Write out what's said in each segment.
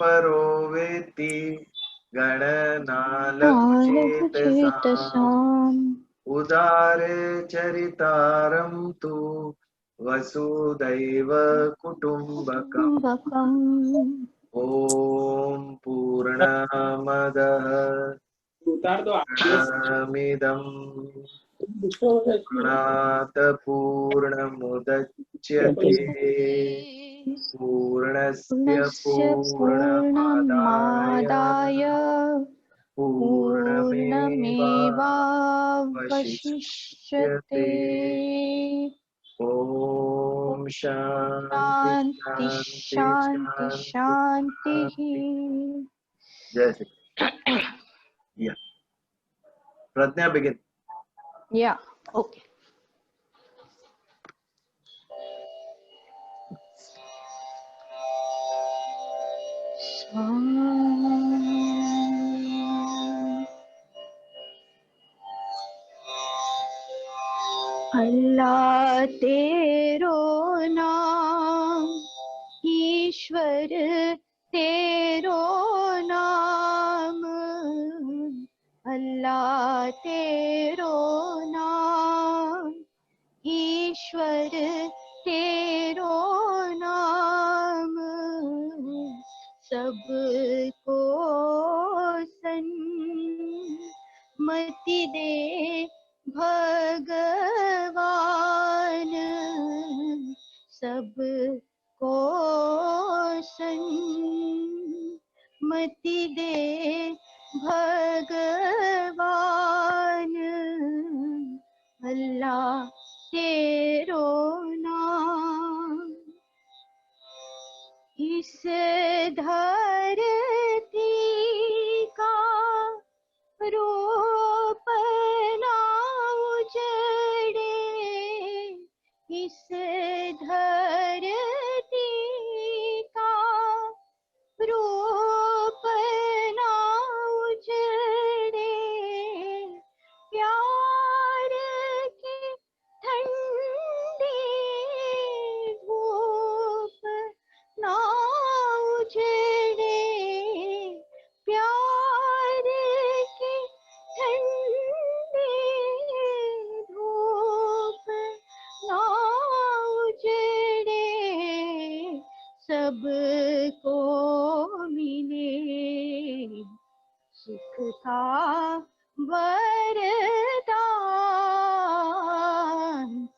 परो वेत्ति गणनालघुचेतसाम् उदारे चरितारं तु वसुदैव कुटुम्बकम्। ॐ पूर्णमदः पूर्णमिदं पूर्णात् पूर्णमुदच्यते पूर्णस्य पूर्णमादाय पूर्णमेवावशिष्यते। ओम शांति शांति शांति। जय श्री कृष्ण। प्रज्ञा बिगिन। Yeah, okay. अल्लाह तेरो नाम, ईश्वर तेरो नाम, अल्लाह तेरो नाम, ईश्वर तेरो नाम, सबको सन्मति दे भगवान, सबको सन्मति दे भगवान, अल्लाह तेरो नाम। इस धरती का रूप ना उजड़े, इस धरती का रूप ना उजड़े, प्यार की ठंडी धूप ना उजड़े, प्यार की ठंडी धूप ना उजड़े, सबको मिले सुख का वरदान,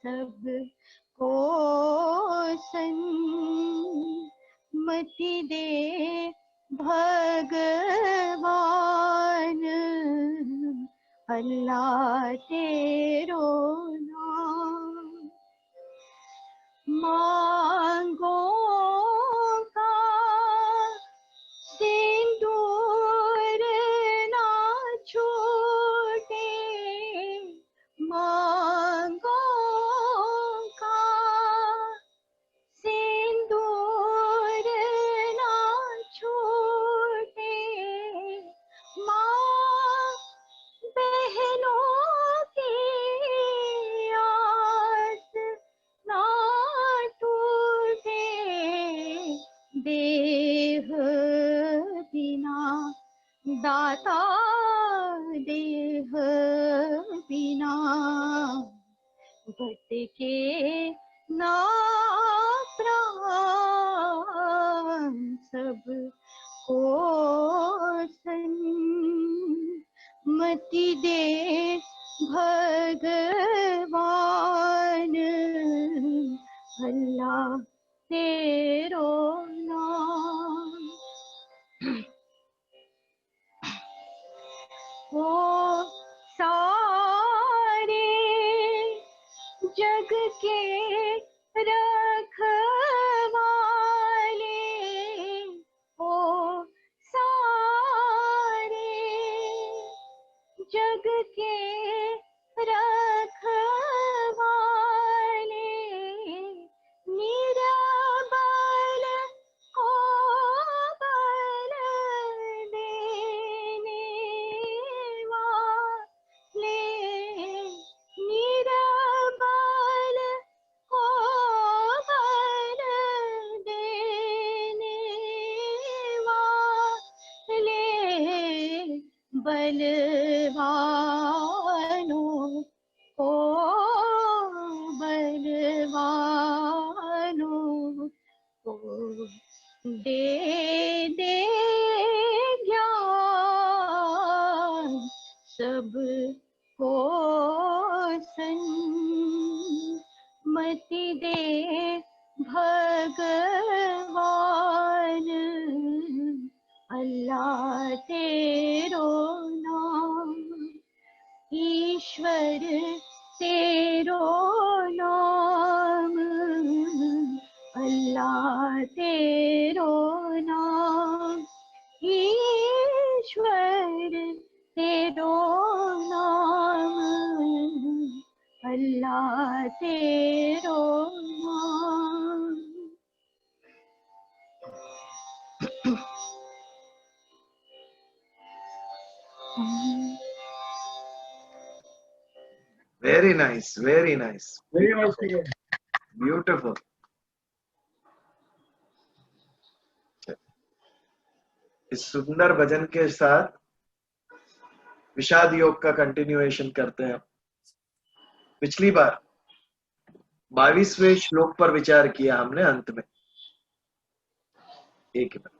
सबको सन्मति दे भगवान, अल्लाह तेरो नाम। मांगो का सिंदूर ना छूटे, मांगो का सिंदूर ना छूटे, माँ बहनों की आस ना टूटे, देह बिना दाता देह बिना भटके ना प्राण, सबको सन्मति दे भगवान, अल्लाह तेरो नाम। वो सारे जग के रखवाले, ओ सारे जग के रखवाले, निराबल को बल देने वाले, निराबल को बल देने वाले, बलवानों ओ बलवानों ओ दे दे ज्ञान सब को सन्मति दे भगवान अल्लाह तेरो नाम ईश्वर तेरो नाम अल्लाह तेरो नाम ईश्वर तेरो नाम अल्लाह तेरो नाम। Very nice, very nice, Very nice to hear. beautiful. इस सुंदर भजन के साथ विषाद योग का कंटिन्यूएशन करते हैं। पिछली बार 22वें श्लोक पर विचार किया हमने अंत में। एक मिनट।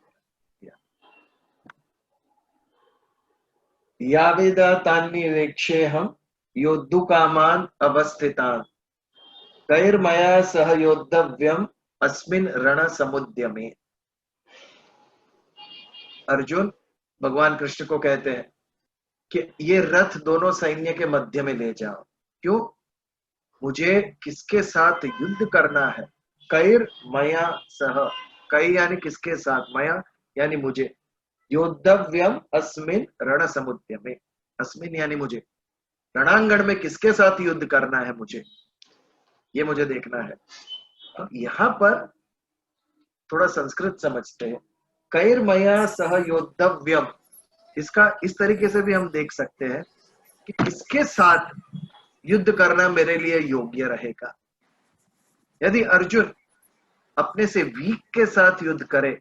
यावेदा तान्निरीक्षेऽहं योद्धुकामान् अवस्थितान् कैर्मया सह योद्धव्यम् अस्मिन् रणसमुद्यमे। अर्जुन भगवान कृष्ण को कहते हैं कि ये रथ दोनों सैन्य के मध्य में ले जाओ। क्यों? मुझे किसके साथ युद्ध करना है। कैर मया सह, कै यानी किसके साथ, मया यानी मुझे, योद्धव्यम अस्मिन रण समुद्र में, अस्मिन यानी मुझे, रणांगण में किसके साथ युद्ध करना है मुझे, ये मुझे देखना है। अब यहां पर थोड़ा संस्कृत समझते हैं। कैर मया सह योद्धव्यम, इसका इस तरीके से भी हम देख सकते हैं कि किसके साथ युद्ध करना मेरे लिए योग्य रहेगा। यदि अर्जुन अपने से वीक के साथ युद्ध करे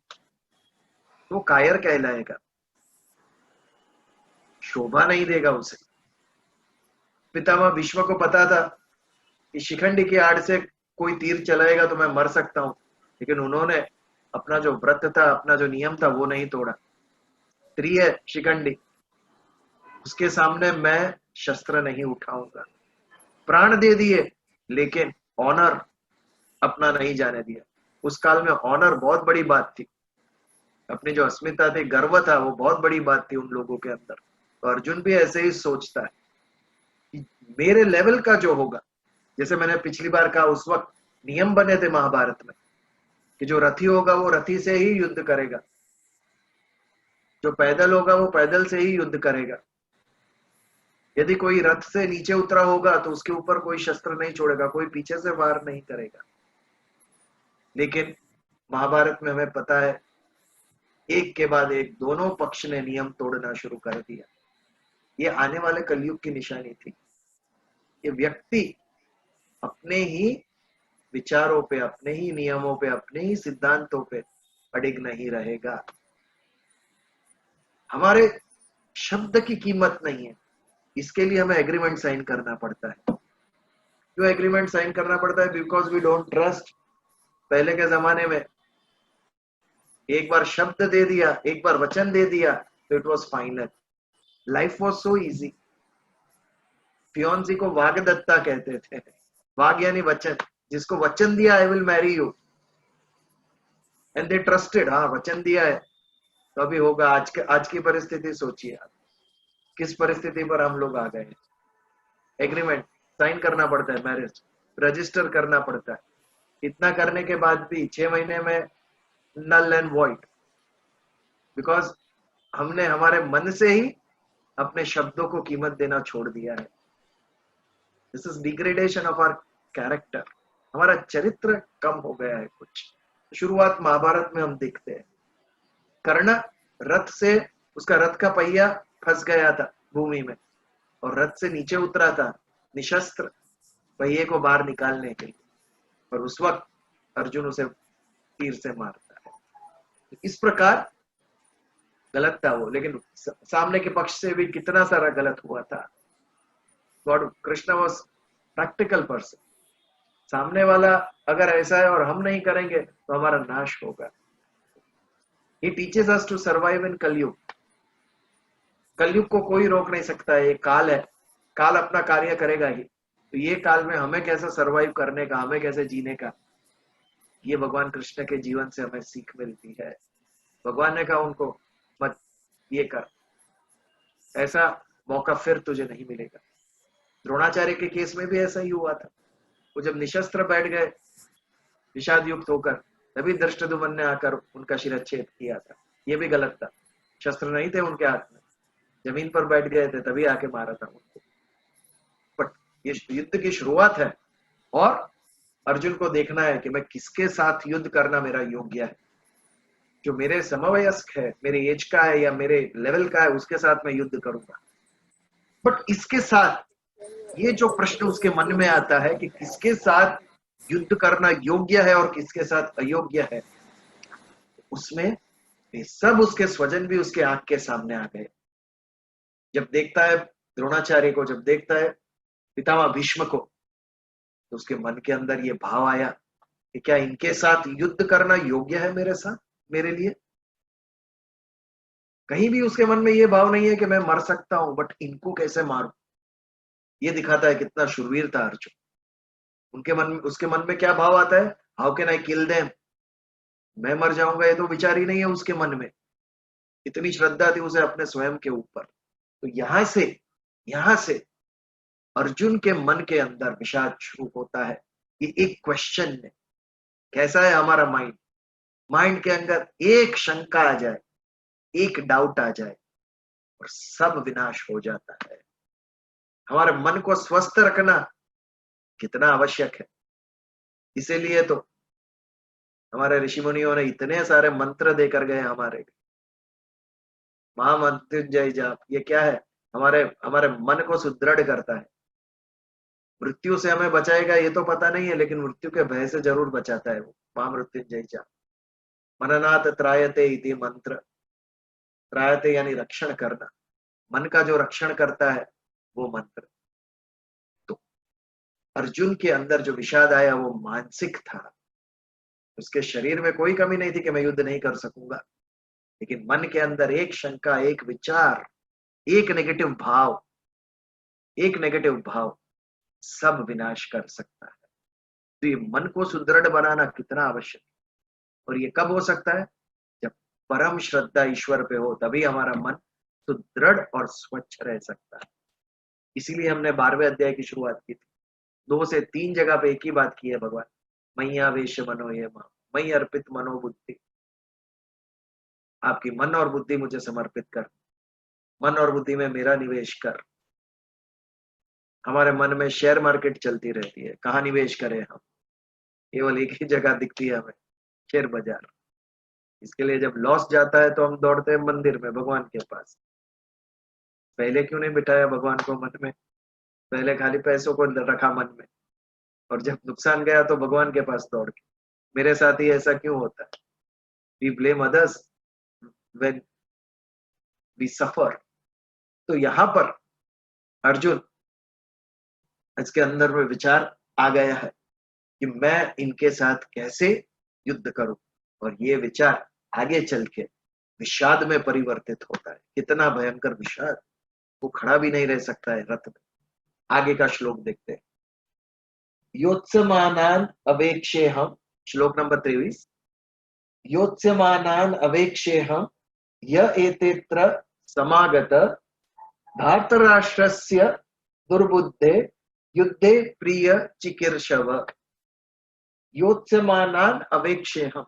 तो कायर कहलाएगा, शोभा नहीं देगा उसे। पितामह भीष्म को पता था कि शिखंडी की आड़ से कोई तीर चलाएगा तो मैं मर सकता हूं, लेकिन उन्होंने अपना जो व्रत था, अपना जो नियम था वो नहीं तोड़ा। स्त्री है शिखंडी, उसके सामने मैं शस्त्र नहीं उठाऊंगा। प्राण दे दिए लेकिन ऑनर अपना नहीं जाने दिया। उस काल में ऑनर बहुत बड़ी बात थी, अपनी जो अस्मिता थी, गर्व था, वो बहुत बड़ी बात थी उन लोगों के अंदर। तो अर्जुन भी ऐसे ही सोचता है कि मेरे लेवल का जो होगा, जैसे मैंने पिछली बार कहा, उस वक्त नियम बने थे महाभारत में कि जो रथी होगा वो रथी से ही युद्ध करेगा, जो पैदल होगा वो पैदल से ही युद्ध करेगा। यदि कोई रथ से नीचे उतरा होगा तो उसके ऊपर कोई शस्त्र नहीं छोड़ेगा, कोई पीछे से वार नहीं करेगा। लेकिन महाभारत में हमें पता है एक के बाद एक दोनों पक्ष ने नियम तोड़ना शुरू कर दिया। ये आने वाले कलयुग की निशानी थी। ये व्यक्ति अपने ही विचारों पे, अपने ही नियमों पे, अपने ही सिद्धांतों पे अडिग नहीं रहेगा। हमारे शब्द की कीमत नहीं है, इसके लिए हमें एग्रीमेंट साइन करना पड़ता है। क्यों एग्रीमेंट साइन करना पड़ता है? Because we don't trust. पहले के जमाने में एक बार शब्द दे दिया, एक बार वचन दे दिया तो it was final. Life was so easy. Fiancée को वागदत्ता कहते थे। वाग यानी वचन, जिसको वचन दिया I will marry you, and they trusted. हाँ, वचन दिया है तो अभी होगा। आज की परिस्थिति सोचिए आप, किस परिस्थिति पर हम लोग आ गए। एग्रीमेंट साइन करना पड़ता है, मैरिज रजिस्टर करना पड़ता है। इतना करने के बाद भी 6 महीने में नल एंड वॉइड, बिकॉज हमने हमारे मन से ही अपने शब्दों को कीमत देना छोड़ दिया है। This is degradation of our character. हमारा चरित्र कम हो गया है कुछ। शुरुआत महाभारत में हम देखते हैं, कर्ण रथ से, उसका रथ का पहिया फंस गया था भूमि में और रथ से नीचे उतरा था निशस्त्र पहिए को बाहर निकालने के लिए, और उस वक्त अर्जुन उसे तीर से मारता है। इस प्रकार गलत था वो, लेकिन सामने के पक्ष से भी कितना सारा गलत हुआ था। God Krishna was practical person. सामने वाला अगर ऐसा है और हम नहीं करेंगे तो हमारा नाश होगा। He teaches us to survive in Kalyug. कलयुग को कोई रोक नहीं सकता है, ये काल है, काल अपना कार्य करेगा ही। तो ये काल में हमें कैसे सर्वाइव करने का, हमें कैसे जीने का, ये भगवान कृष्ण के जीवन से हमें सीख मिलती है। भगवान ने कहा उनको, मत ये कर, ऐसा मौका फिर तुझे नहीं मिलेगा। द्रोणाचार्य के केस में भी ऐसा ही हुआ था। वो जब निशस्त्र बैठ गए विषाद युक्त होकर, तभी धृष्टद्युम्न ने आकर उनका शिरच्छेद किया था। ये भी गलत था, शस्त्र नहीं थे उनके हाथ में, जमीन पर बैठ गए थे तभी आके मारा था उनको। बट ये युद्ध की शुरुआत है और अर्जुन को देखना है कि मैं किसके साथ युद्ध करना मेरा योग्य है। जो मेरे समवयस्क है, मेरे एज का है या मेरे लेवल का है, उसके साथ मैं युद्ध करूंगा। बट इसके साथ ये जो प्रश्न उसके मन में आता है कि किसके साथ युद्ध करना योग्य है और किसके साथ अयोग्य है, उसमें ये सब उसके स्वजन भी उसके आंख के सामने आ गए। जब देखता है द्रोणाचार्य को, जब देखता है पितामह भीष्म को, तो उसके मन के अंदर ये भाव आया कि क्या इनके साथ युद्ध करना योग्य है मेरे साथ, मेरे लिए। कहीं भी उसके मन में ये भाव नहीं है कि मैं मर सकता हूं, बट इनको कैसे मारूं। ये दिखाता है कितना शूरवीर था अर्जुन। उनके मन में, उसके मन में क्या भाव आता है, how can I kill them, मैं मर जाऊंगा, ये तो विचार ही नहीं है उसके मन में। इतनी श्रद्धा थी उसे अपने स्वयं के ऊपर। तो यहां से अर्जुन के मन के अंदर विषाद शुरू होता है। ये एक क्वेश्चन है, कैसा है हमारा माइंड, माइंड के अंदर एक शंका आ जाए, एक डाउट आ जाए और सब विनाश हो जाता है। हमारे मन को स्वस्थ रखना कितना आवश्यक है। इसीलिए तो हमारे ऋषि मुनियों ने इतने सारे मंत्र देकर गए हमारे, महामृत्युंजय जाप। ये क्या है, हमारे हमारे मन को सुदृढ़ करता है। मृत्यु से हमें बचाएगा ये तो पता नहीं है, लेकिन मृत्यु के भय से जरूर बचाता है वो महामृत्युंजय जाप। मननाथ त्रायते इति मंत्र, त्रायते यानी रक्षण करना, मन का जो रक्षण करता है वो मंत्र। तो अर्जुन के अंदर जो विषाद आया वो मानसिक था। उसके शरीर में कोई कमी नहीं थी कि मैं युद्ध नहीं कर सकूंगा, लेकिन मन के अंदर एक शंका, एक विचार, एक नेगेटिव भाव सब विनाश कर सकता है। तो ये मन को सुदृढ़ बनाना कितना आवश्यक है। और ये कब हो सकता है, जब परम श्रद्धा ईश्वर पे हो, तभी हमारा मन सुदृढ़ और स्वच्छ रह सकता है। इसीलिए हमने 12वें अध्याय की शुरुआत की थी। 2 से 3 जगह पे एक ही बात की है भगवान, मय्यावेश मनो ये मां, मयि अर्पित मनोबुद्धि। आपकी मन और बुद्धि मुझे समर्पित कर, मन और बुद्धि में मेरा निवेश कर। हमारे मन में शेयर मार्केट चलती रहती है, कहाँ निवेश करें हम, केवल एक ही जगह दिखती है हमें, शेयर बाजार। इसके लिए जब लॉस जाता है तो हम दौड़ते हैं मंदिर में, भगवान के पास। पहले क्यों नहीं बिठाया भगवान को मन में, पहले खाली पैसों को रखा मन में, और जब नुकसान गया तो भगवान के पास दौड़ के। मेरे साथ ही ऐसा क्यों होता है, we blame others when we suffer. तो यहां पर अर्जुन, इसके अंदर में विचार आ गया है कि मैं इनके साथ कैसे युद्ध करूं, और ये विचार आगे चल के विषाद में परिवर्तित होता है। कितना भयंकर विषाद, वो खड़ा भी नहीं रह सकता है रथ में। आगे का श्लोक देखते हैं। योत्स्यमानान अवेक्षेहम, श्लोक नंबर 23। योत्स्यमानान अवेक्षेहम य एतेत्र समागत धार्तराष्ट्रस्य दुर्बुद्धे युद्धे प्रिय चिकीर्षव। योत्स्यमानान अवेक्षेहम,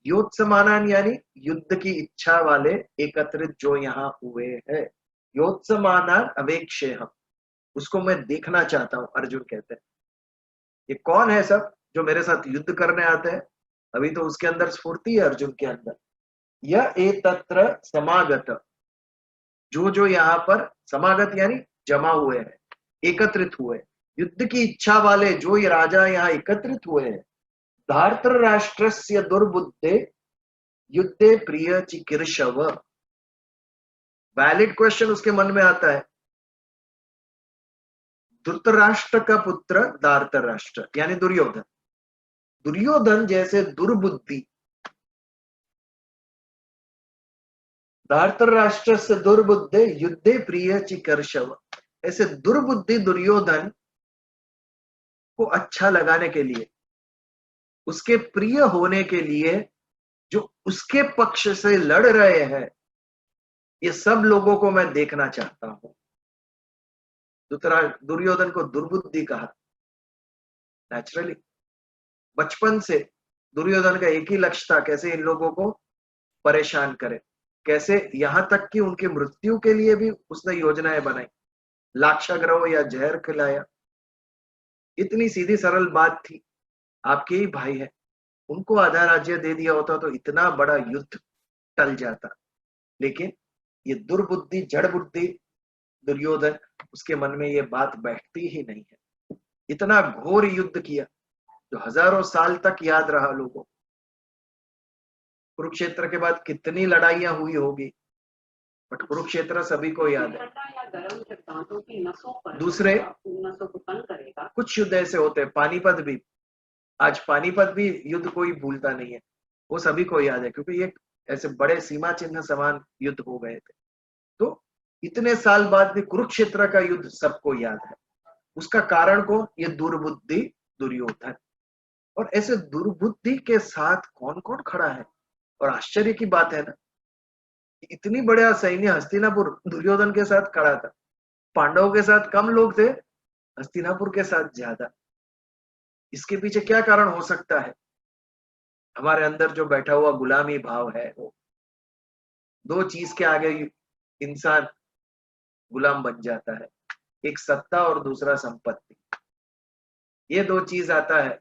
योत्स्यमानान यानी युद्ध की इच्छा वाले एकत्रित जो यहाँ हुए हैं। योत्स्यमानान अवेक्षेहम, उसको मैं देखना चाहता हूं, अर्जुन कहते हैं। ये कौन है सब जो मेरे साथ युद्ध करने आते हैं। अभी तो उसके अंदर स्फूर्ति है अर्जुन के अंदर। यह एतत्र समागत, जो यहाँ पर समागत यानी जमा हुए हैं, एकत्रित हुए, युद्ध की इच्छा वाले जो ये राजा यहाँ एकत्रित हुए हैं। धार्तराष्ट्रस्य दुर्बुद्धे युद्धे प्रिय चिकीर्षव, वैलिड क्वेश्चन उसके मन में आता है। धृतराष्ट्र का पुत्र धार्तराष्ट्र यानी दुर्योधन, दुर्योधन जैसे दुर्बुद्धि, धार्तराष्ट्र से दुर्बुद्धे युद्धे प्रिय चिकर्षव, ऐसे दुर्बुद्धि दुर्योधन को अच्छा लगाने के लिए, उसके प्रिय होने के लिए, जो उसके पक्ष से लड़ रहे हैं, ये सब लोगों को मैं देखना चाहता हूं। दुर्योधन को दुर्बुद्धि कहा। नेचुरली बचपन से दुर्योधन का एक ही लक्ष्य था, कैसे इन लोगों को परेशान करे, कैसे यहां तक कि उनकी मृत्यु के लिए भी उसने योजनाएं बनाई, लाक्षागृह या जहर खिलाया। इतनी सीधी सरल बात थी। आपके ही भाई है, उनको आधा राज्य दे दिया होता तो इतना बड़ा युद्ध टल जाता। लेकिन ये दुर्बुद्धि, जड़ बुद्धि दुर्योधन, उसके मन में ये बात बैठती ही नहीं है। इतना घोर युद्ध किया जो हजारों साल तक याद रहा लोगों। कुरुक्षेत्र के बाद कितनी लड़ाइयां हुई होगी, बट कुरुक्षेत्र सभी को याद है। दूसरे कुछ युद्ध ऐसे होते हैं, पानीपत भी, आज पानीपत भी युद्ध कोई भूलता नहीं है, वो सभी को याद है, क्योंकि ये ऐसे बड़े सीमा चिन्ह समान युद्ध हो गए थे। तो इतने साल बाद भी कुरुक्षेत्र का युद्ध सबको याद है। उसका कारण कौन? ये दुर्बुद्धि दुर्योधन। और ऐसे दुर्बुद्धि के साथ कौन कौन खड़ा है? और आश्चर्य की बात है ना, इतनी बड़ा सैन्य हस्तिनापुर दुर्योधन के साथ खड़ा था। पांडवों के साथ कम लोग थे, हस्तिनापुर के साथ ज्यादा। इसके पीछे क्या कारण हो सकता है? हमारे अंदर जो बैठा हुआ गुलामी भाव है, वो दो चीज के आगे इंसान गुलाम बन जाता है, एक सत्ता और दूसरा संपत्ति। ये दो चीज आता है,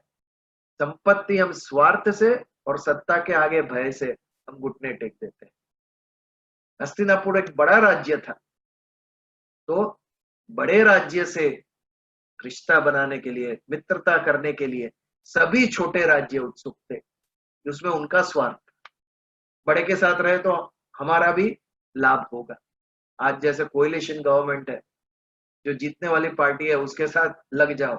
संपत्ति हम स्वार्थ से और सत्ता के आगे भय से हम घुटने टेक देते हैं। हस्तिनापुर एक बड़ा राज्य था, तो बड़े राज्य से रिश्ता बनाने के लिए, मित्रता करने के लिए सभी छोटे राज्य उत्सुक थे, उसमें उनका स्वार्थ, बड़े के साथ रहे तो हमारा भी लाभ होगा। आज जैसे कोएलिशन गवर्नमेंट है, जो जीतने वाली पार्टी है उसके साथ लग जाओ,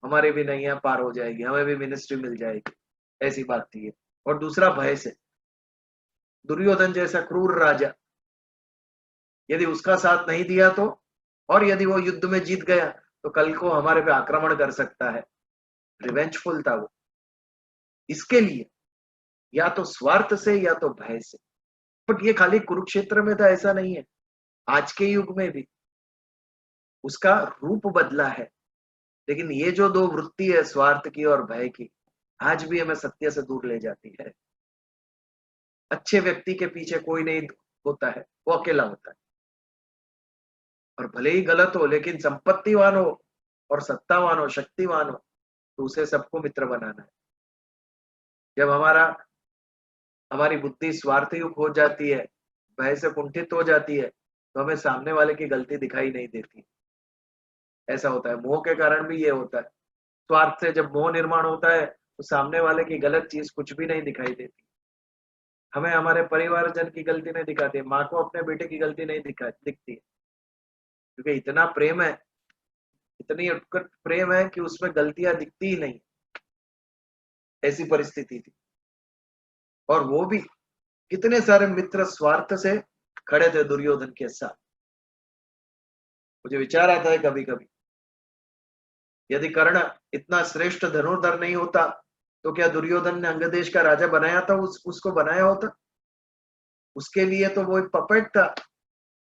हमारे भी नैया पार हो जाएगी, हमें भी मिनिस्ट्री मिल जाएगी, ऐसी बात थी। और दूसरा भय से, दुर्योधन जैसा क्रूर राजा, यदि उसका साथ नहीं दिया तो, और यदि वो युद्ध में जीत गया तो कल को हमारे पे आक्रमण कर सकता है। रिवेंजफुल था वो। इसके लिए या तो स्वार्थ से या तो भय से। बट ये खाली कुरुक्षेत्र में था ऐसा नहीं है, आज के युग में भी उसका रूप बदला है। लेकिन ये जो दो वृत्ति है, स्वार्थ की और भय की, आज भी हमें सत्य से दूर ले जाती है। अच्छे व्यक्ति के पीछे कोई नहीं होता है, वो अकेला होता है। और भले ही गलत हो, लेकिन संपत्तिवान हो और सत्तावान हो, शक्तिवान हो, तो उसे सबको मित्र बनाना है। जब हमारी बुद्धि स्वार्थयुक्त हो जाती है, भय से कुंठित हो जाती है, तो हमें सामने वाले की गलती दिखाई नहीं देती। ऐसा होता है। मोह के कारण भी ये होता है। स्वार्थ से जब मोह निर्माण होता है तो सामने वाले की गलत चीज कुछ भी नहीं दिखाई देती। हमें हमारे परिवारजन की गलती नहीं दिखाती, माँ को अपने बेटे की गलती नहीं दिखती है, क्योंकि इतना प्रेम है, इतनी उत्कट प्रेम है कि उसमें गलतियां दिखती ही नहीं। ऐसी परिस्थिति थी। और वो भी कितने सारे मित्र स्वार्थ से खड़े थे दुर्योधन के साथ। मुझे विचार आता है कभी कभी, यदि कर्ण इतना श्रेष्ठ धनुर्धर नहीं होता तो क्या दुर्योधन ने अंगदेश का राजा बनाया था? उसको बनाया होता? उसके लिए तो वो एक पपेट था,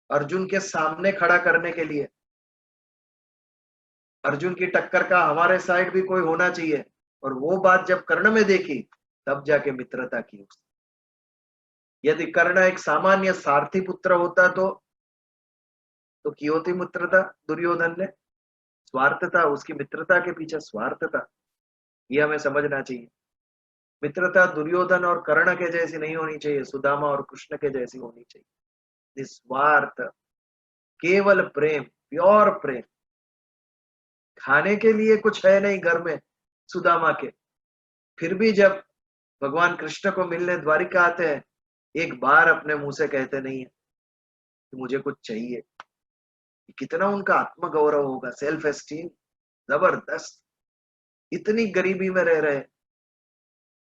अर्जुन के सामने खड़ा करने के लिए। अर्जुन की टक्कर का हमारे साइड भी कोई होना चाहिए। और वो बात जब कर्ण में देखी, तब जाके मित्रता की उसने। यदि कर्ण एक सामान्य सारथी पुत्र होता तो की होती मित्रता दुर्योधन ने? स्वार्थ था, उसकी मित्रता के पीछे स्वार्थ था। ये हमें समझना चाहिए। मित्रता दुर्योधन और कर्ण के जैसी नहीं होनी चाहिए, सुदामा और कृष्ण के जैसी होनी चाहिए। निस्वार्थ, केवल प्रेम, प्योर प्रेम। खाने के लिए कुछ है नहीं घर में सुदामा के, फिर भी जब भगवान कृष्ण को मिलने द्वारिका आते हैं, एक बार अपने मुंह से कहते नहीं है कि मुझे कुछ चाहिए। कितना उनका आत्मगौरव होगा, सेल्फ एस्टीम जबरदस्त। इतनी गरीबी में रह रहे,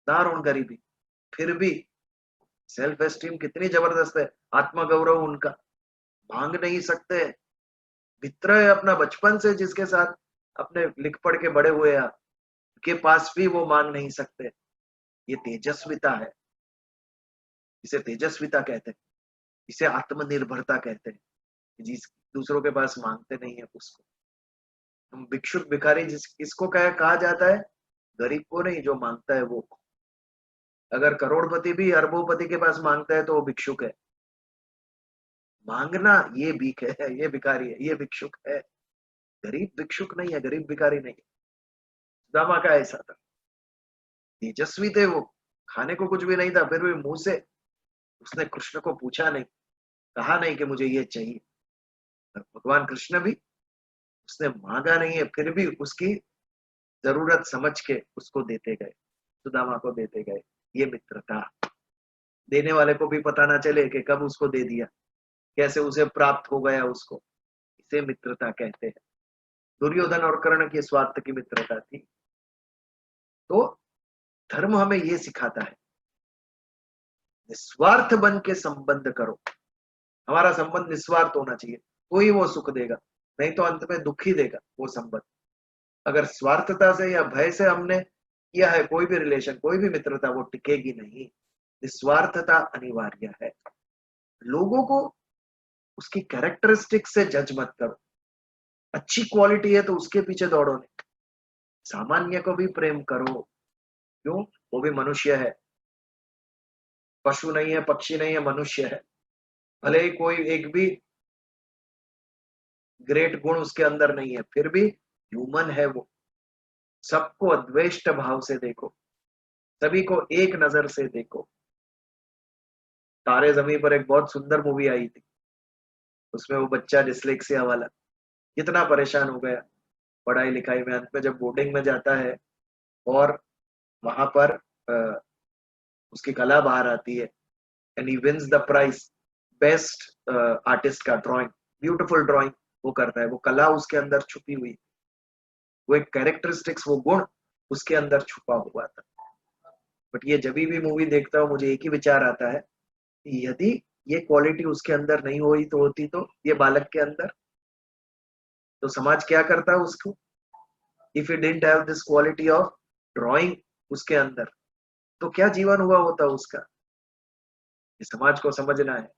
दारुण गरीबी, फिर भी सेल्फ एस्टीम कितनी जबरदस्त है, आत्मगौरव उनका। मांग नहीं सकते, मित्र है अपना बचपन से जिसके साथ अपने लिख पढ़ के बड़े हुए हैं, के पास भी वो मांग नहीं सकते। ये तेजस्विता है, इसे तेजस्विता कहते हैं, इसे आत्मनिर्भरता कहते हैं। जिस दूसरों के पास मांगते नहीं है उसको हम भिक्षुक भिखारी जिस इसको कहा जाता है, गरीब को नहीं, जो मांगता है वो। अगर करोड़पति भी अरबोपति के पास मांगता है तो वो भिक्षुक है। मांगना ये भीख है, ये भिखारी है, ये भिक्षुक है। गरीब भिक्षुक नहीं है, गरीब भिखारी नहीं है। सुदामा का ऐसा था, तेजस्वी थे वो, खाने को कुछ भी नहीं था, फिर भी मुंह से उसने कृष्ण को पूछा नहीं, कहा नहीं कि मुझे ये चाहिए। भगवान कृष्ण भी, उसने मांगा नहीं है, फिर भी उसकी जरूरत समझ के उसको देते गए, सुदामा को देते गए। ये मित्रता, देने वाले को भी पता ना चले कि कब उसको दे दिया, कैसे उसे प्राप्त हो गया उसको। इसे मित्रता कहते हैं। दुर्योधन और कर्ण की स्वार्थ की मित्रता थी। तो धर्म हमें ये सिखाता है, निस्वार्थ बन के संबंध करो। हमारा संबंध निस्वार्थ होना चाहिए, तो ही वो सुख देगा, नहीं तो अंत में दुख ही देगा वो संबंध। अगर स्वार्थता से या भय से हमने किया है कोई भी रिलेशन, कोई भी मित्रता, वो टिकेगी नहीं। निस्वार्थता अनिवार्य है। लोगों को उसकी कैरेक्टरिस्टिक से जज मत करो। अच्छी क्वालिटी है तो उसके पीछे दौड़ो नहीं। सामान्य को भी प्रेम करो, क्यों? वो भी मनुष्य है, पशु नहीं है, पक्षी नहीं है, मनुष्य है। भले ही कोई एक भी ग्रेट गुण उसके अंदर नहीं है, फिर भी ह्यूमन है वो। सबको अद्वेष्ट भाव से देखो, सभी को एक नजर से देखो। तारे जमीन पर एक बहुत सुंदर मूवी आई थी, उसमें वो बच्चा डिसलेक्सिया वाला कितना परेशान हो गया पढ़ाई लिखाई में, अंत में जब बोर्डिंग में जाता है और वहां पर उसकी कला बाहर आती है, and he wins the prize best artist का ड्राइंग, ब्यूटीफुल ड्राइंग वो करता है। वो कला उसके अंदर छुपी हुई, वो एक कैरेक्टरिस्टिक्स, वो गुण उसके अंदर छुपा हुआ था। बट ये जब भी मूवी देखता हूँ मुझे एक ही विचार आता है, यदि ये क्वालिटी उसके अंदर नहीं हुई तो होती, तो ये बालक के अंदर, तो समाज क्या करता है उसको? If you didn't have this quality of drawing उसके अंदर, तो क्या जीवन हुआ होता उसका? ये समाज को समझना है।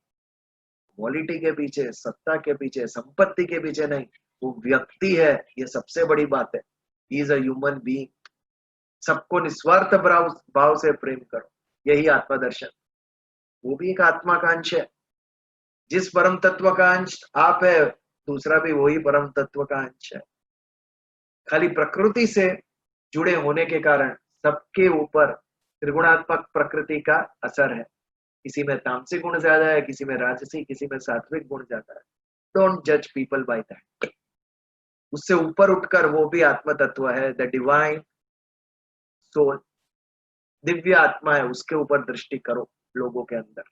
क्वालिटी के पीछे, सत्ता के पीछे, संपत्ति के पीछे नहीं, वो व्यक्ति है, ये सबसे बड़ी बात है। He is a human being. सबको निस्वार्थ भाव से प्रेम करो, यही आत्मदर्शन। वो भी एक आत्मा का अंश है। जिस परम तत्व का अंश आप है, दूसरा भी वही परम तत्व का अंश है। खाली प्रकृति से जुड़े होने के कारण सबके ऊपर त्रिगुणात्मक प्रकृति का असर है। किसी में तामसिक गुण ज्यादा है, किसी में राजसी, किसी में सात्विक गुण ज्यादा है। डोंट जज पीपल बाय दैट। उससे ऊपर उठकर वो भी आत्म तत्व है, द डिवाइन सोल, दिव्य आत्मा है, उसके ऊपर दृष्टि करो लोगों के अंदर।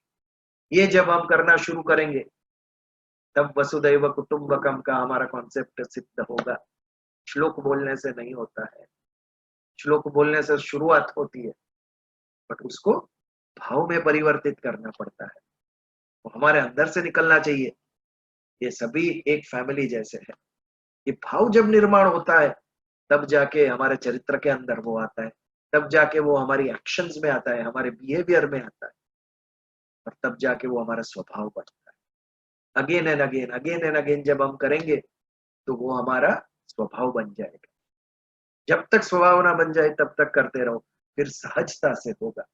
ये जब हम करना शुरू करेंगे, तब वसुदैव कुटुंबकम का हमारा कॉन्सेप्ट सिद्ध होगा। श्लोक बोलने से नहीं होता है, श्लोक बोलने से शुरुआत होती है, बट उसको भाव में परिवर्तित करना पड़ता है, वो हमारे अंदर से निकलना चाहिए। ये सभी एक फैमिली जैसे है। ये भाव जब निर्माण होता है, तब जाके हमारे चरित्र के अंदर वो आता है, तब जाके वो हमारी एक्शंस में आता है, हमारे बिहेवियर में आता है, और तब जाके वो हमारा स्वभाव बनता है। अगेन एंड अगेन जब हम करेंगे, तो वो हमारा स्वभाव बन जाएगा। जब तक स्वभाव ना बन जाए तब तक करते रहो, फिर सहजता से होगा।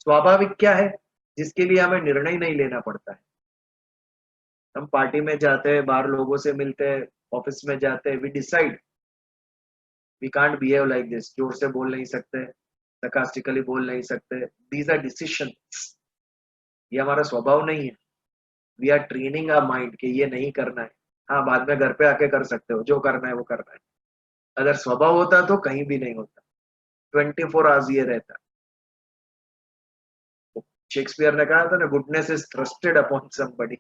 स्वाभाविक क्या है? जिसके लिए हमें निर्णय नहीं लेना पड़ता है। हम पार्टी में जाते हैं, बाहर लोगों से मिलते हैं, ऑफिस में जाते हैं, we decide we can't behave like this. जोर से बोल नहीं सकते, sarcastically बोल नहीं सकते। दीज आर डिसीजंस, ये हमारा स्वभाव नहीं है। We are training our mind कि ये नहीं करना है। हाँ, बाद में घर पे आके कर सकते हो, जो करना है वो करना है। अगर स्वभाव होता तो कहीं भी नहीं होता, 24 आवर्स ये रहता। शेक्सपियर ने कहा था ना, goodness is thrusted upon somebody.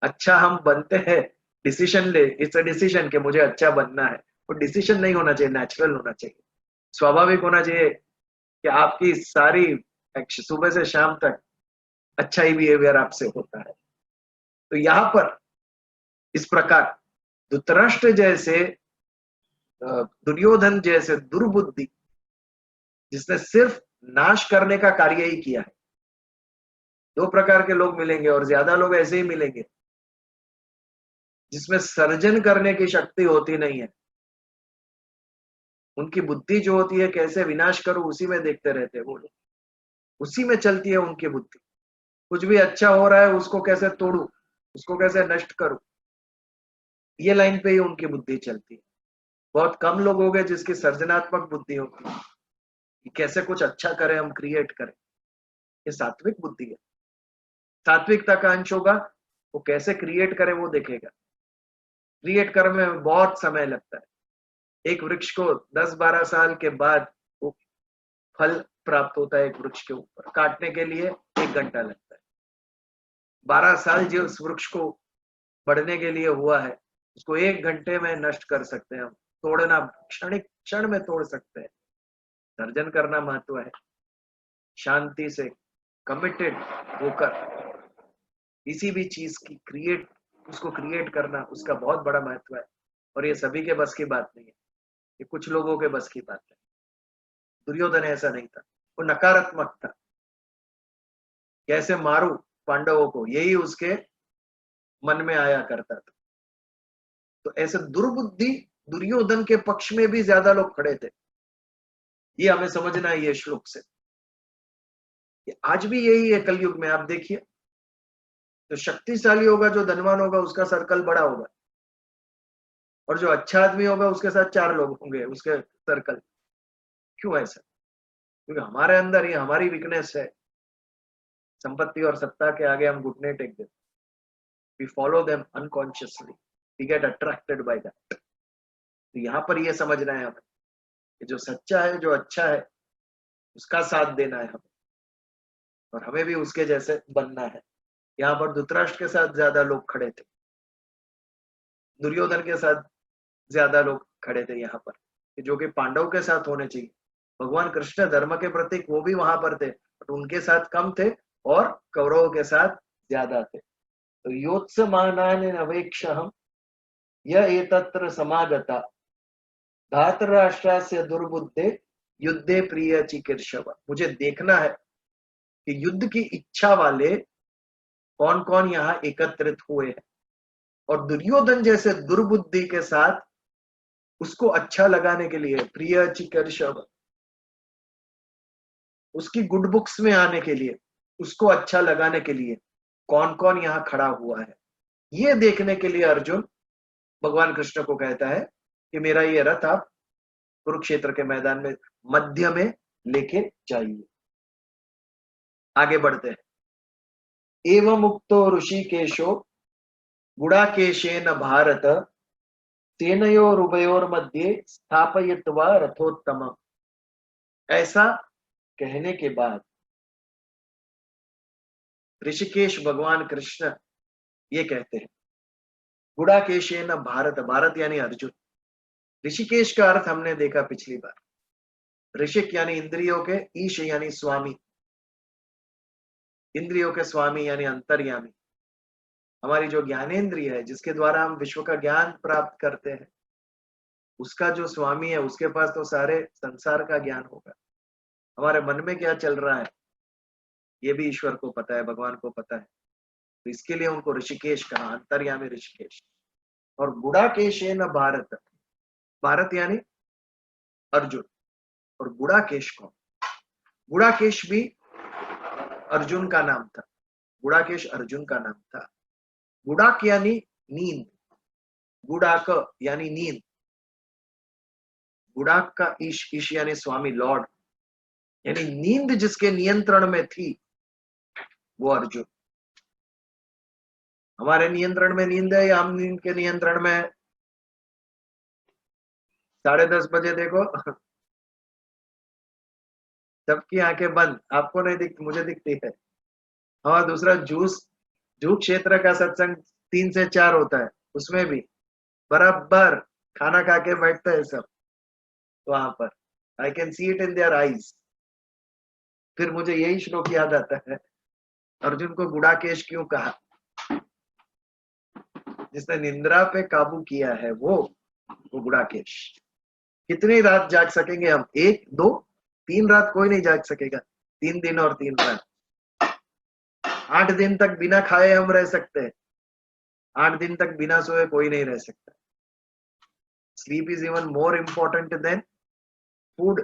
अच्छा हम बनते हैं, डिसीजन ले, इट्स अ डिसीजन कि मुझे अच्छा बनना है। वो डिसीजन नहीं होना चाहिए, नेचुरल होना चाहिए, स्वाभाविक होना चाहिए कि आपकी सारी सुबह से शाम तक अच्छा ही बिहेवियर आपसे होता है। तो यहाँ पर इस प्रकार धृतराष्ट्र जैसे, दुर्योधन जैसे दुर्बुद्धि, जिसने सिर्फ नाश करने का कार्य ही किया है। दो प्रकार के लोग मिलेंगे और ज्यादा लोग ऐसे ही मिलेंगे जिसमें सर्जन करने की शक्ति होती नहीं है। उनकी बुद्धि जो होती है कैसे विनाश करूं उसी में देखते रहते हैं वो लोग, उसी में चलती है उनकी बुद्धि। कुछ भी अच्छा हो रहा है उसको कैसे तोड़ू, उसको कैसे नष्ट करूं, ये लाइन पे ही उनकी बुद्धि चलती है। बहुत कम लोग हो गए जिसकी सर्जनात्मक बुद्धि होती है कि कैसे कुछ अच्छा करें, हम क्रिएट करें। ये सात्विक बुद्धि है। सात्विकता का अंश होगा, वो कैसे क्रिएट करे वो देखेगा। क्रिएट करने में बहुत समय लगता है। एक वृक्ष को 10-12 साल के बाद वो फल प्राप्त होता है। एक वृक्ष के ऊपर काटने के लिए 1 घंटा लगता है। 12 साल जो उस वृक्ष को बढ़ने के लिए हुआ है उसको 1 घंटे में नष्ट कर सकते हैं हम। तोड़ना क्षणिक क्षण में तोड़ सकते हैं। सर्जन करना महत्व है, शांति से कमिटेड होकर किसी भी चीज की उसको क्रिएट करना, उसका बहुत बड़ा महत्व है। और ये सभी के बस की बात नहीं है, ये कुछ लोगों के बस की बात है। दुर्योधन ऐसा नहीं था, वो नकारात्मक था। कैसे मारू पांडवों को, यही उसके मन में आया करता था। तो ऐसे दुर्बुद्धि दुर्योधन के पक्ष में भी ज्यादा लोग खड़े थे। ये हमें समझना है ये श्लोक से। ये आज भी यही है कलयुग में। आप देखिए, जो शक्तिशाली होगा, जो धनवान होगा, उसका सर्कल बड़ा होगा, और जो अच्छा आदमी होगा उसके साथ 4 लोग होंगे उसके सर्कल। क्यों ऐसा? क्योंकि हमारे अंदर ये हमारी वीकनेस है। संपत्ति और सत्ता के आगे हम घुटने टेक देते, we follow them unconsciously, we get attracted by that. तो यहाँ पर ये समझना है हमें कि जो सच्चा है, जो अच्छा है, उसका साथ देना है हमें, और हमें भी उसके जैसे बनना है। यहाँ पर धृतराष्ट्र के साथ ज्यादा लोग खड़े थे, दुर्योधन के साथ ज्यादा लोग खड़े थे यहाँ पर, कि जो कि पांडव के साथ होने चाहिए। भगवान कृष्ण धर्म के प्रतीक, वो भी वहां पर थे, बट उनके साथ कम थे और कौरवों के साथ ज्यादा थे। तो योत्समानानि नवेक्षहम् य एतत्र समागता धातराष्ट्रस्य दुर्बुद्धे युद्धे प्रिय चिकीर्षव। मुझे देखना है कि युद्ध की इच्छा वाले कौन कौन यहाँ एकत्रित हुए हैं, और दुर्योधन जैसे दुर्बुद्धि के साथ उसको अच्छा लगाने के लिए, प्रिय चिकीर्षव, उसकी गुड बुक्स में आने के लिए, उसको अच्छा लगाने के लिए कौन कौन यहाँ खड़ा हुआ है, ये देखने के लिए अर्जुन भगवान कृष्ण को कहता है कि मेरा ये रथ आप कुरुक्षेत्र के मैदान में मध्य में लेके जाइए। आगे बढ़ते हैं। एवं मुक्तो ऋषिकेशो गुडाकेशेन भारत सेनयोरुभयोर्मध्ये स्थापयित्वा रथोत्तम। ऐसा कहने के बाद ऋषिकेश भगवान कृष्ण ये कहते हैं, गुडाकेशेन भारत, भारत यानी अर्जुन। ऋषिकेश का अर्थ हमने देखा पिछली बार। ऋषिक यानी इंद्रियों के, ईश यानी स्वामी, इंद्रियों के स्वामी यानी अंतर्यामी। हमारी जो ज्ञानेंद्रिय है, जिसके द्वारा हम विश्व का ज्ञान प्राप्त करते हैं, उसका जो स्वामी है उसके पास तो सारे संसार का ज्ञान होगा। हमारे मन में क्या चल रहा है ये भी ईश्वर को पता है, भगवान को पता है। तो इसके लिए उनको ऋषिकेश कहा, अंतर्यामी ऋषिकेश। और गुडाकेशेन भारत, भारत यानी अर्जुन, और गुडाकेश कौन? गुडाकेश भी अर्जुन का नाम था। गुडाकेश अर्जुन का नाम था। गुडाक यानी नींद, गुडाक यानी नींद। गुडाक का ईश, ईश यानी स्वामी, लॉर्ड, यानी नींद जिसके नियंत्रण में थी वो अर्जुन। हमारे नियंत्रण में नींद है या हम नींद के नियंत्रण में? 10:30 बजे देखो सबकी आंखें बंद, आपको नहीं दिखती, मुझे दिखती है। और दूसरा जूस, जू क्षेत्र का सत्संग 3 से 4 होता है, उसमें भी बराबर खाना खा के बैठते हैं सब वहां पर। I can see it in their eyes. फिर मुझे यही श्लोक याद आता है, अर्जुन को गुड़ाकेश क्यों कहा? जिसने निंद्रा पे काबू किया है वो गुड़ाकेश। कितनी रात जाग सकेंगे हम? 1 2 3 रात कोई नहीं जाग सकेगा। 3 दिन और 3 रात। 8 दिन तक बिना खाए हम रह सकते हैं। 8 दिन तक बिना सोए कोई नहीं रह सकता। Sleep is even more important than food,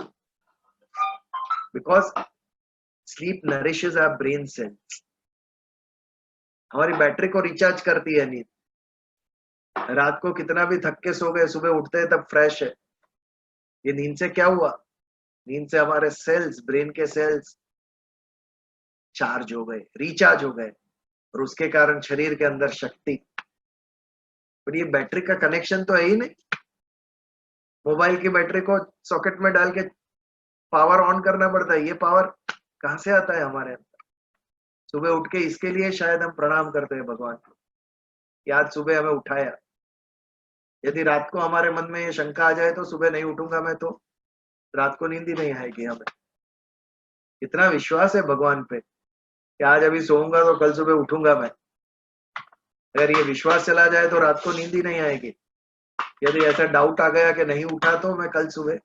because sleep nourishes our brain cells. हमारी बैटरी को रिचार्ज करती है नींद। रात को कितना भी थक के सो गए, सुबह उठते हैं तब फ्रेश है। ये नींद से क्या हुआ? नींद से हमारे सेल्स, ब्रेन के सेल्स चार्ज हो गए, रिचार्ज हो गए, और उसके कारण शरीर के अंदर शक्ति। पर ये बैटरी का कनेक्शन तो है ही नहीं। मोबाइल की बैटरी को सॉकेट में डाल के पावर ऑन करना पड़ता है। ये पावर कहां से आता है हमारे अंदर? सुबह उठ के इसके लिए शायद हम प्रणाम करते हैं भगवान को कि आज सुबह हमें उठाया। यदि रात को हमारे मन में ये शंका आ जाए तो सुबह नहीं उठूंगा मैं, तो रात को नींद ही नहीं आएगी हमें। इतना विश्वास है भगवान पे कि आज अभी सोऊंगा तो कल सुबह उठूंगा मैं। अगर ये विश्वास चला जाए तो रात को नींद ही नहीं आएगी। यदि ऐसा डाउट आ गया कि नहीं उठा तो मैं कल सुबह,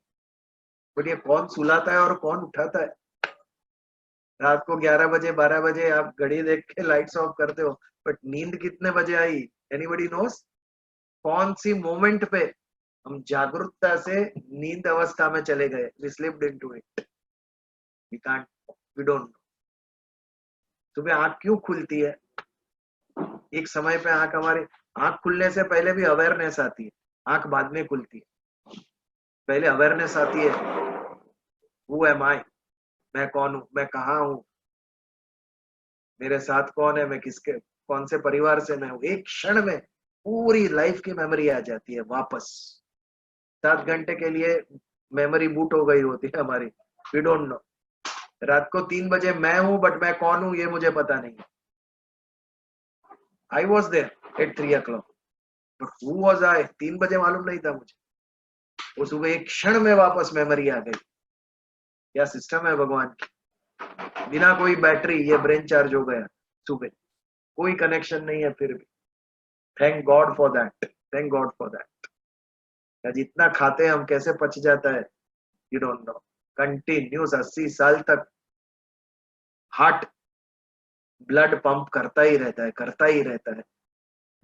बट ये कौन सुलाता है और कौन उठाता है? रात को 11 बजे 12 बजे आप घड़ी देख के लाइट्स ऑफ करते हो, बट नींद कितने बजे आई? Anybody knows? कौन सी मोमेंट पे हम जागरूकता से नींद अवस्था में चले गए? We slipped into it. We can't, we don't know. सुबह आंख क्यों खुलती है? एक समय पे आंख हमारी, आंख खुलने से पहले भी अवेयरनेस आती है, आंख बाद में खुलती है। पहले अवेयरनेस आती है, हु एम आई, मैं कौन हूं, मैं कहाँ हूं, मेरे साथ कौन है, मैं किसके, कौन से परिवार से मैं हूं। एक क्षण में पूरी लाइफ की मेमोरी आ जाती है वापस। 7 घंटे के लिए मेमोरी बूट हो गई होती है हमारी। We don't know. रात को 3 बजे मैं हूं, बट मैं कौन हूं ये मुझे पता नहीं। I was there at 3 o'clock, but who was I? 3 बजे मालूम नहीं था मुझे। वो सुबह एक क्षण में वापस मेमोरी आ गई। क्या सिस्टम है भगवान की! बिना कोई बैटरी ये ब्रेन चार्ज हो गया सुबह। कोई कनेक्शन नहीं है फिर भी। Thank God for that, thank God for that. जितना खाते हैं हम, कैसे पच जाता है यू डोंट नो। कंटिन्यूस 80 साल तक हार्ट ब्लड पंप करता ही रहता है, करता ही रहता है।